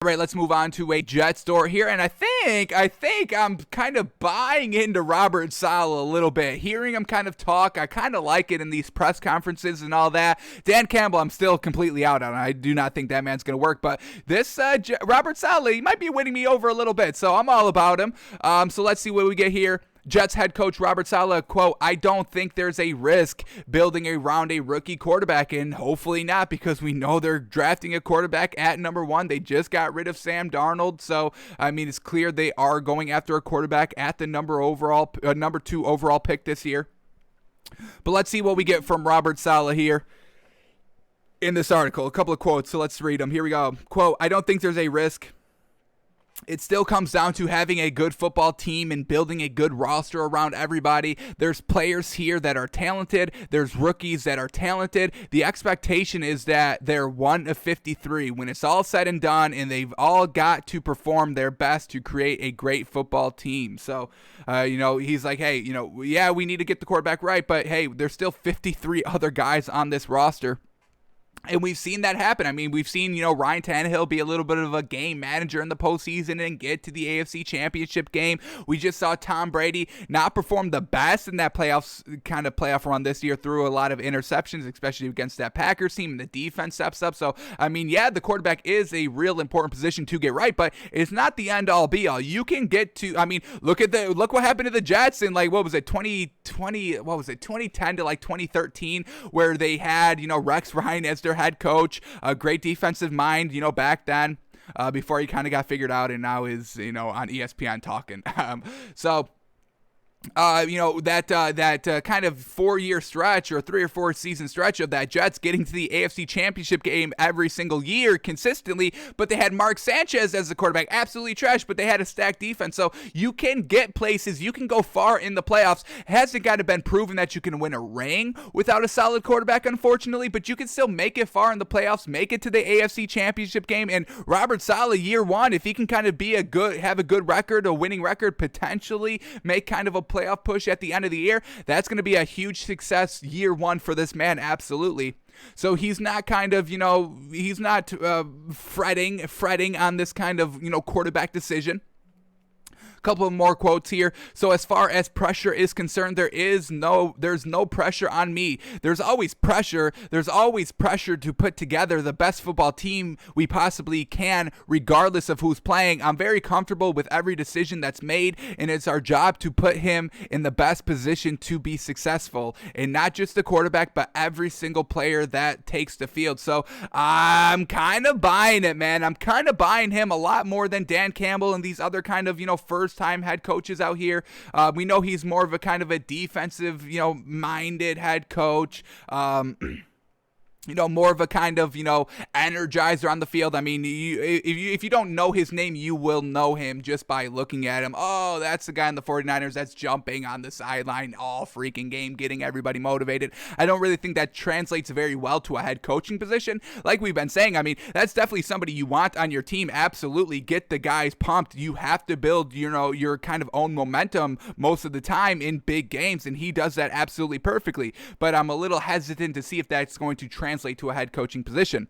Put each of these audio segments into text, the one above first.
right, let's move on to a Jet story here, and I think I'm kind of buying into Robert Saleh a little bit. Hearing him kind of talk, I kind of like it in these press conferences and all that. Dan Campbell, I'm still completely out on. I do not think that man's going to work, but this Robert Saleh, he might be winning me over a little bit, so I'm all about him. So let's see what we get here. Jets head coach Robert Saleh, quote, "I don't think there's a risk building around a rookie quarterback," and hopefully not, because we know they're drafting a quarterback at number 1. They just got rid of Sam Darnold, so I mean it's clear they are going after a quarterback at the number 2 overall pick this year. But let's see what we get from Robert Saleh here in this article. A couple of quotes, so let's read them. Here we go. Quote, "I don't think there's a risk. It still comes down to having a good football team and building a good roster around everybody. There's players here that are talented. There's rookies that are talented. The expectation is that they're 1 of 53 when it's all said and done, and they've all got to perform their best to create a great football team." So, he's like, hey, yeah, we need to get the quarterback right, but hey, there's still 53 other guys on this roster. And we've seen that happen. I mean, we've seen, Ryan Tannehill be a little bit of a game manager in the postseason and get to the AFC Championship game. We just saw Tom Brady not perform the best in that playoff run this year, through a lot of interceptions, especially against that Packers team, and the defense steps up. So, I mean, yeah, the quarterback is a real important position to get right, but it's not the end-all be-all. You can get to, I mean, look what happened to the Jets in, 2010 to 2013, where they had, Rex Ryan as their head coach, a great defensive mind, back then, before he kind of got figured out and now is, on ESPN talking. That kind of 4-year stretch, or 3 or 4 season stretch of that Jets getting to the AFC Championship game every single year consistently, but they had Mark Sanchez as the quarterback, absolutely trash, but they had a stacked defense. So you can get places, you can go far in the playoffs. It hasn't got to been proven that you can win a ring without a solid quarterback, unfortunately, but you can still make it far in the playoffs, make it to the AFC Championship game. And Robert Saleh, year 1, if he can kind of have a good record, a winning record, potentially make kind of a playoff push at the end of the year, that's going to be a huge success year 1 for this man, absolutely. So he's not kind of, he's not fretting on this kind of, quarterback decision. Couple of more quotes here. "So as far as pressure is concerned, there's no pressure on me. There's always pressure. There's always pressure to put together the best football team we possibly can, regardless of who's playing. I'm very comfortable with every decision that's made, and it's our job to put him in the best position to be successful. And not just the quarterback, but every single player that takes the field." So I'm kind of buying it, man. I'm kind of buying him a lot more than Dan Campbell and these other kind of, first-time head coaches out here. We know he's more of a kind of a defensive, minded head coach. More of a kind of, energizer on the field. I mean, if you don't know his name, you will know him just by looking at him. Oh, that's the guy in the 49ers that's jumping on the sideline all freaking game, getting everybody motivated. I don't really think that translates very well to a head coaching position. Like we've been saying, I mean, that's definitely somebody you want on your team. Absolutely. Get the guys pumped. You have to build, your kind of own momentum most of the time in big games, and he does that absolutely perfectly. But I'm a little hesitant to see if that's going to translate to a head coaching position.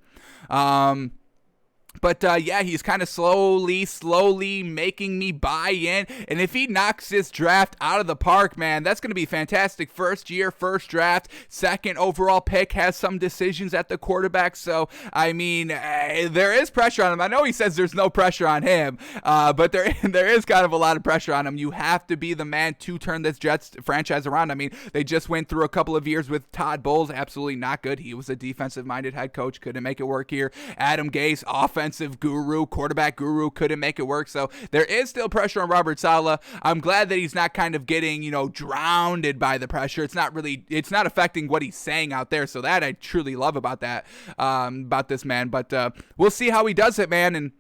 But he's kind of slowly making me buy in. And if he knocks this draft out of the park, man, that's going to be fantastic. First year, first draft, 2nd overall pick, has some decisions at the quarterback. So, I mean, there is pressure on him. I know he says there's no pressure on him, but there is kind of a lot of pressure on him. You have to be the man to turn this Jets franchise around. I mean, they just went through a couple of years with Todd Bowles. Absolutely not good. He was a defensive-minded head coach. Couldn't make it work here. Adam Gase, offensive guru, quarterback guru, couldn't make it work. So there is still pressure on Robert Saleh. I'm glad that he's not kind of getting, drowned by the pressure. It's not affecting what he's saying out there. So that I truly love about that, about this man. But we'll see how he does it, man. And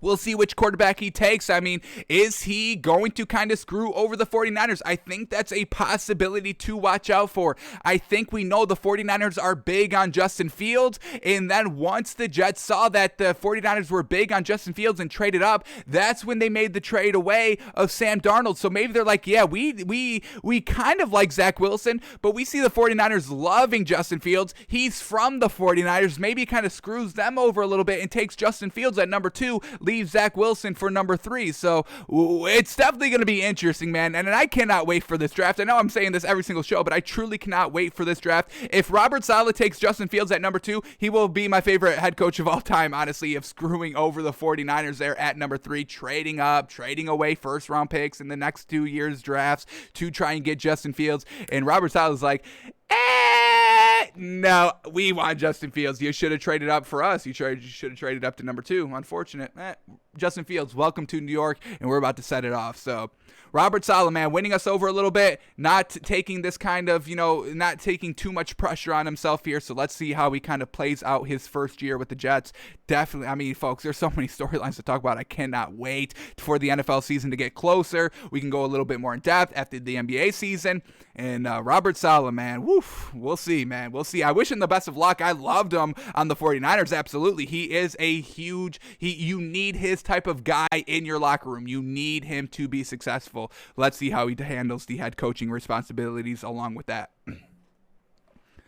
We'll see which quarterback he takes. I mean, is he going to kind of screw over the 49ers? I think that's a possibility to watch out for. I think we know the 49ers are big on Justin Fields, and then once the Jets saw that the 49ers were big on Justin Fields and traded up, that's when they made the trade away of Sam Darnold. So maybe they're like, yeah, we kind of like Zach Wilson, but we see the 49ers loving Justin Fields. He's from the 49ers. Maybe it kind of screws them over a little bit and takes Justin Fields at number 2, leave Zach Wilson for number 3. So it's definitely going to be interesting, man. And I cannot wait for this draft. I know I'm saying this every single show, but I truly cannot wait for this draft. If Robert Saleh takes Justin Fields at number 2, he will be my favorite head coach of all time, honestly, of screwing over the 49ers there at number 3, trading up, trading away first round picks in the next 2 years drafts to try and get Justin Fields. And Robert Saleh's like, no, we want Justin Fields. You should have traded up for us. You should have traded up to number 2. Unfortunate. Justin Fields, welcome to New York, and we're about to set it off. So Robert Saleh, man, winning us over a little bit, not taking this kind of, not taking too much pressure on himself here. So let's see how he kind of plays out his first year with the Jets. Definitely, I mean, folks, there's so many storylines to talk about. I cannot wait for the NFL season to get closer. We can go a little bit more in depth after the NBA season. And Robert Saleh, man, woof, we'll see, man. We'll see. I wish him the best of luck. I loved him on the 49ers, absolutely. He is a huge, you need his type of guy in your locker room. You need him to be successful. Let's see how he handles the head coaching responsibilities along with that.